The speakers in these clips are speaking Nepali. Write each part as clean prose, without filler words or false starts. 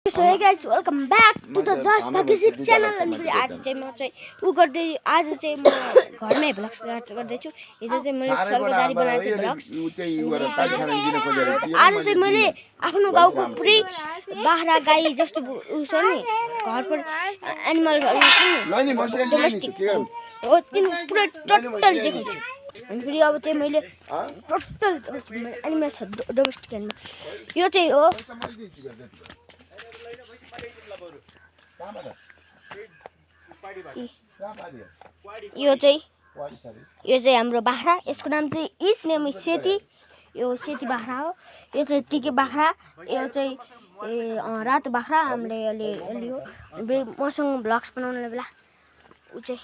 So hey guys welcome back to the just भगेसिप च्यानल। अनि फेरि आज चाहिँ म चाहिँ आज चाहिँ म घरमै भ्लग्स गर्दैछु। हिजो चाहिँ मैले सर्गदारी बनाएको थिएँ भ्लग्स। आज चाहिँ मैले आफ्नो गाउँको पुरै बाख्रा गाई जस्तो उस नि घर पर एनिमलहरू डोमेस्टिक हो तिन पुरै टोटल देखाउँछु। अनि फेरि अब चाहिँ मैले टोटल एनिमल छ डोमेस्टिक एनिमल। यो चाहिँ हो यो चाहिँ हाम्रो बाख्रा। यसको नाम चाहिँ इस नेम इज सेती। यो सेती बाख्रा हो। यो चाहिँ टिके बाख्रा। यो चाहिँ रातो बाख्रा हामीले अलि हो। मसँग भ्लग्स बनाउनुलाई बेला ऊ चाहिँ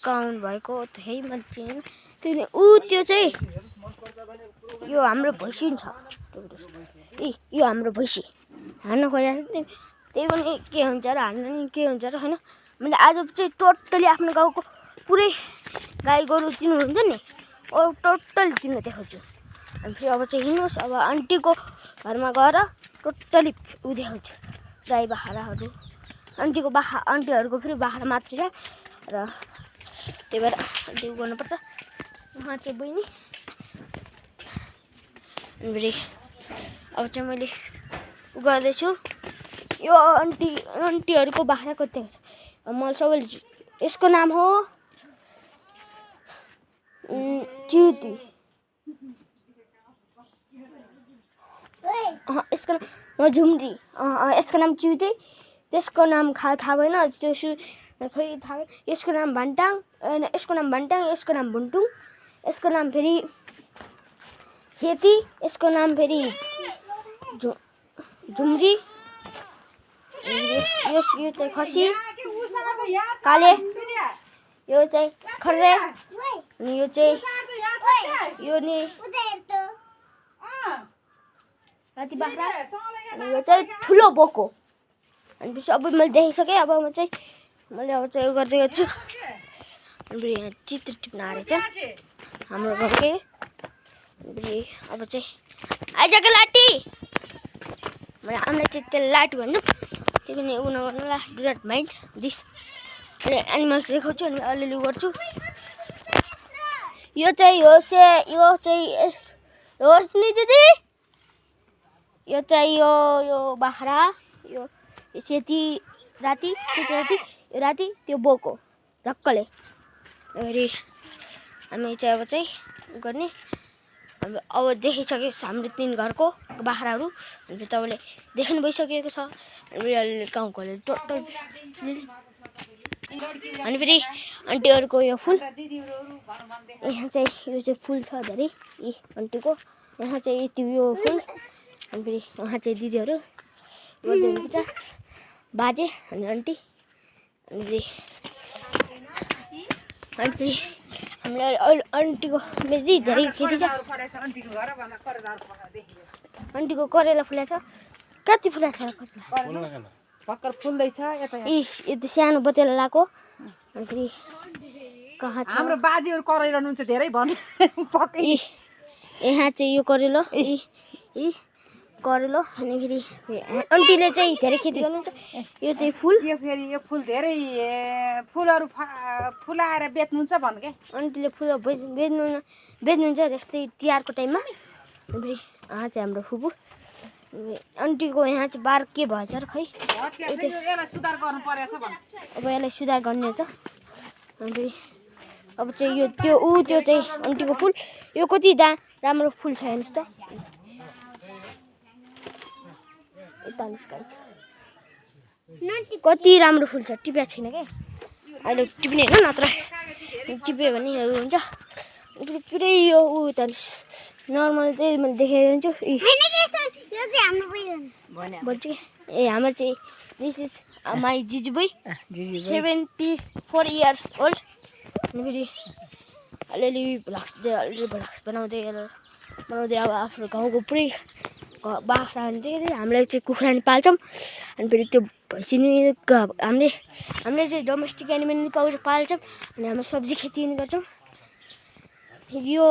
काउन्ट भएको है मान्छे त्यो चाहिँ यो हाम्रो भैँसी छ। यो हाम्रो भैँसी हान्न खोजेको छ। त्यही पनि के हुन्छ र हान्न नि के हुन्छ र होइन। मैले आज चाहिँ टोटली आफ्नो गाउँको पुरै गाई गोरु चिन्नुहुन्छ नि ओ टोटल चिन्नु देखाउँछु। अनि फेरि अब चाहिँ हिँड्नुहोस्। अब आन्टीको घरमा गएर टोटली ऊ देखाउँछु गाई बाख्राहरू। आन्टीहरूको फेरि बाख्रा मात्रै छ र त्यही भएर आन्टी उ गर्नुपर्छ। उहाँ चाहिँ बहिनी। अनि फेरि अब चाहिँ मैले उ गर्दैछु। यो आन्टीहरूको बाख्रा कति छ मैले सबैले। यसको नाम हो च्युती। यसको नाम झुम्री। यसको नाम च्युती। त्यसको नाम थाहा भएन त्यो खोइ थाहा भएन। यसको नाम भन्टाङ। यसको नाम बुन्टुङ। यसको नाम फेरि खेती। यसको नाम फेरि झुम्री। यो चाहिँ खसी काले। यो चाहिँ खर्रे। अनि यो चाहिँ यो नि राति बाख्रा। अनि यो चाहिँ ठुलो बोको। अनि पछि अब मैले देखिसकेँ। अब म चाहिँ मैले अब चाहिँ गर्दै गर्छु। अनि फेरि यहाँ चित्र टिप्न आएको छ हाम्रो घरकै। अनि अब चाहिँ आइजके लाटी हामीलाई चाहिँ त्यो लाटी भन्नु। त्यो पनि उ नगर्नु ला do not mind this. Animals देखाउँछु अनि अलिअलि गर्छु। यो चाहिँ होस् नि दिदी। यो चाहिँ यो बाख्रा। यो सेती राति यो राति त्यो बोको ढक्कले। फेरि हामी चाहिँ अब चाहिँ गर्ने। अब देखिसक्यो हाम्रो 3 घरको बाख्राहरू। अनि तपाईँले देख्नु भइसकेको छ। अनि गाउँकोले टोटल अनि फेरि आन्टीहरूको यो फुल। यहाँ चाहिँ यो चाहिँ फुल छ धेरै यी आन्टीको। यहाँ चाहिँ यति यो फुल। अनि फेरि उहाँ चाहिँ दिदीहरू गर्दै हुनुहुन्छ बाजे अनि आन्टी। अनि फेरि हामीलाई आन्टीको बेसी धेरै खेती छ। आन्टीको करेला फुलेको छ। कति फुलेको छ भर्खर फुल्दैछ। यति सानो बतेला लगाएको। अनि फेरि कहाँ छ हाम्रो बाजेहरू करेला नुन्छ धेरै भन्नु। यहाँ चाहिँ यो करेलो करेलो। अनि फेरि आन्टीले चाहिँ धेरै खेती गर्नुहुन्छ। यो चाहिँ फुल। यो फेरि यो फुल धेरै फुलहरू फुलाएर बेच्नुहुन्छ भन्नु के। आन्टीले फुल बेच्नुहुन्छ जस्तै तिहारको टाइममा। अनि फेरि यहाँ चाहिँ हाम्रो फुपू। आन्टीको यहाँ चाहिँ बार के भएछ र खै। यसलाई सुधार गर्नु परेछ भन्नु। अब यसलाई सुधार गर्ने छ। अनि फेरि अब चाहिँ यो त्यो चाहिँ आन्टीको फुल। यो कति राम्रो फुल छ हेर्नुहोस् त। कति राम्रो फुल छ। टिपेको छैन क्या अहिले टिप्ने होइन नत्र टिप्यो भने हुन्छ। पुरै यो नर्मल चाहिँ मैले देखेर हुन्छु। हाम्रो चाहिँ दिस इज माई जिजुबोई 74 इयर्स ओल्ड। अनि फेरि अलिअलि भ्लग्स बनाउँदै अब आफ्नो गाउँको पुरै बाख्रा हामीलाई चाहिँ कुखुरा नि पाल्छौँ। अनि फेरि त्यो भैँसी नि हामीले चाहिँ डोमेस्टिक एनिमल नि पाल्छौँ। अनि हामी सब्जी खेती नि गर्छौँ। यो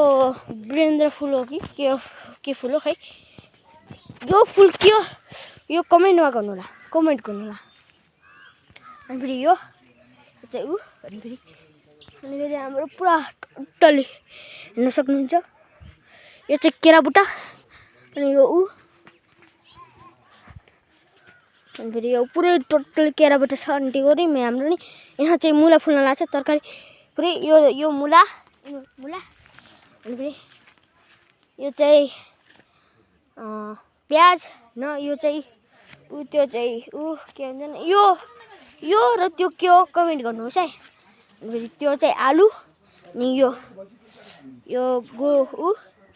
वीरेन्द्र फुल हो कि के फुल हो खै। यो फुल के हो यो कमेन्टमा गर्नुहोला, कमेन्ट गर्नुहोला। अनि फेरि यो चाहिँ ऊ अनि फेरि हाम्रो पुरा टोटल्ली हेर्न सक्नुहुन्छ। यो चाहिँ केराबुटा अनि यो ऊ अनि फेरि यो पुरै टोटल केराबुटा छ। अनि त्यो गरी हाम्रो नि यहाँ चाहिँ मुला फुल्न लाग्छ तरकारी पुरै यो मुला अनि फेरि यो चाहिँ प्याज न यो चाहिँ ऊ त्यो चाहिँ ऊ के भन्छ यो र त्यो के हो कमेन्ट गर्नुहोस् है। अनि फेरि त्यो चाहिँ आलु अनि यो ऊ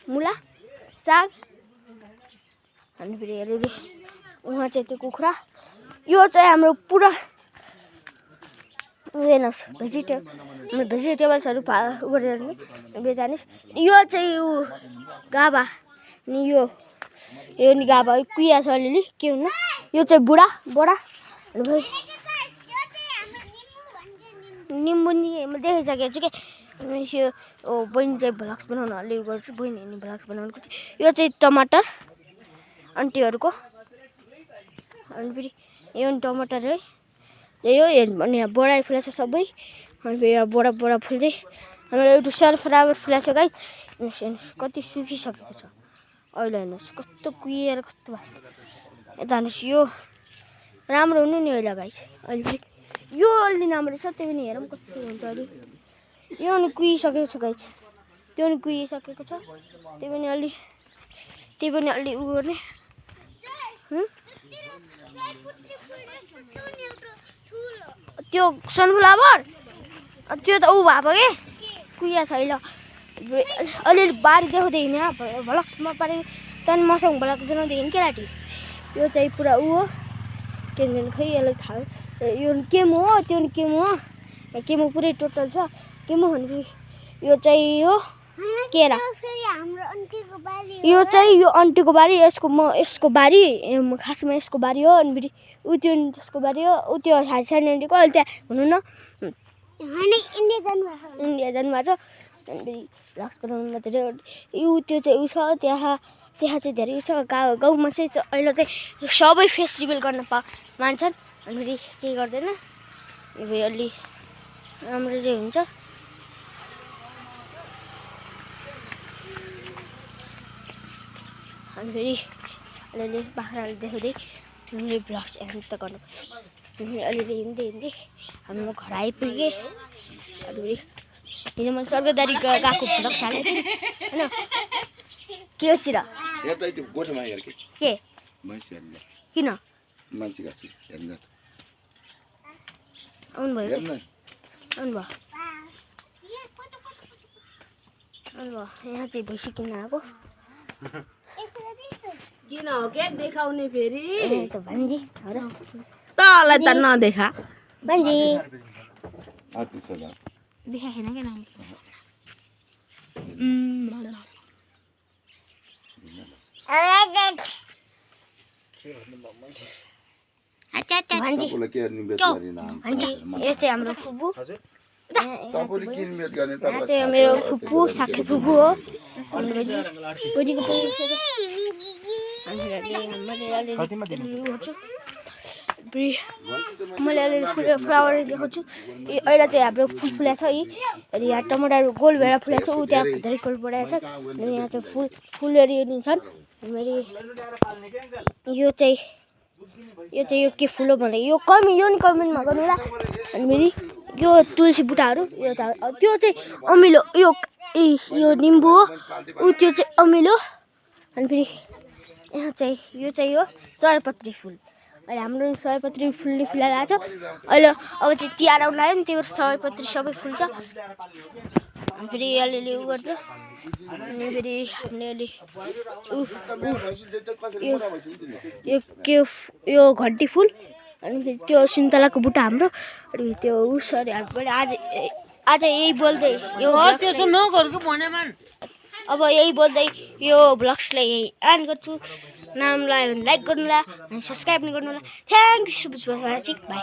मुला साग अनि फेरि अलिअलि उहाँ चाहिँ त्यो कुखुरा यो चाहिँ हाम्रो पुरा हेर्नुहोस् भेजिटेबल्सहरू उ गरेर बेचार्नुहोस्। यो चाहिँ ऊ गाभा अनि यो नि गाभा कुहिया छ अलिअलि के हुनु यो चाहिँ बोडा अनि फेरि निम्बु नि म देखिसकेको छु कि यो बहिनी चाहिँ भ्लग्स बनाउन अलि गर्छु बहिनी भ्लग्स बनाउनु यो चाहिँ टमाटर आन्टीहरूको अनि फेरि यो टमाटर है यो अनि यहाँ बोरा फुलेको छ सबै अनि फेरि यहाँ बोरा फुल्दै हाम्रो एउटा सनफ्लावर फुलेको छ गाइस हेर्नुहोस् कति सुकिसकेको छ अहिले हेर्नुहोस् कस्तो कुहिएर कस्तो भएको छ। यता हेर्नुहोस् यो राम्रो हुनु नि अहिले गाइस अहिले फेरि यो अलि राम्रो छ त्यही पनि हेरौँ कस्तो हुन्छ अहिले यो नि कुहिसकेको छ गाइस त्यो नि कुहिसकेको छ त्यही पनि अलि उ गर्ने त्यो सनफ्लावर त्यो त ऊ भएको के कुहिया छैन अलिअलि बारी देखाउँदै हिँड्ने भ्लग्समा पारे त्यहाँदेखि मसँग भ्लग बनाउँदै हिँड्ने केटाटी यो चाहिँ पुरा ऊ हो के भन्छ खै यसलाई थाहा यो केमो हो त्यो नि केमो हो केमो पुरै टोटल छ केमो भनेपछि यो चाहिँ हो केरा यो चाहिँ यो आन्टीको बारी यसको बारी खासमा यसको बारी हो अनि फेरि ऊ त्यो त्यसको बारी हो ऊ त्यो सानो आन्टीको अहिले त्यहाँ हुनु न इन्डिया जानुभएको छ अनि फेरि भ्लग्स बनाउनुमा धेरै ऊ त्यो चाहिँ ऊ छ त्यहाँ चाहिँ धेरै छ गाउँमा चाहिँ अहिले चाहिँ सबै फेस्टिभल गर्न मान्छन् अनि फेरि केही गर्दैन अनि फेरि अलि राम्रो चाहिँ हुन्छ। अनि फेरि अलिअलि बाख्राले देखाउँदै हामीले भ्लग्स एन्ड त गर्नु फेरि अलिअलि हिँड्दै हाम्रो घर आइपुगेँ। अनि फेरि हिजो मैले स्वर्गदारी गएको भ्लग्स हालेको थिएँ होइन के हो चिरा के किन आउनुभयो यहाँ चाहिँ भैँसी किन्न आएको किन हो के देखाउने फेरि भान्जी तँलाई त नदेखा भान्जी देखाएन क्या नाम भान्जी यो चाहिँ हाम्रो फुपू यहाँ चाहिँ मेरो फुपू साखे फुपू हो बहिनीको मैले अलिअलि फ्लावर देखाउँछु अहिले चाहिँ हाम्रो फुल फुलेको छ यी अनि यहाँ टमाटर गोल भएर फुलेको छ ऊ त्यहाँ धेरै गोल बढाएको छ अनि यहाँ चाहिँ फुलहरू छन् मैले यो चाहिँ यो के फुल हो भने यो नि कमेन्टमा गर्नु होला। अनि फेरि यो तुलसी बुट्टाहरू यो त्यो चाहिँ अमिलो यो निम्बु हो ऊ त्यो चाहिँ अमिलो। अनि फेरि यहाँ चाहिँ यो चाहिँ हो सयपत्री फुल अहिले हाम्रो सयपत्री फुल्ने फुलाइरहेको छ अहिले अब चाहिँ तिहार आउनु लाग्यो नि त्यही भएर सयपत्री सबै फुल्छ। अनि फेरि अलिअलि उ गर्छ अनि फेरि हामीले यो घन्टी फुल अनि फेरि त्यो सुन्तलाको बुट्टा हाम्रो अनि त्यो उसरी आज यही बोल्दै यो अब यही बोल्दै यो भ्लग्सलाई यही एन्ड गर्छु। नाम लाग्यो भने लाइक गर्नु होला अनि सब्सक्राइब पनि गर्नु होला। Thank you so much for watching by.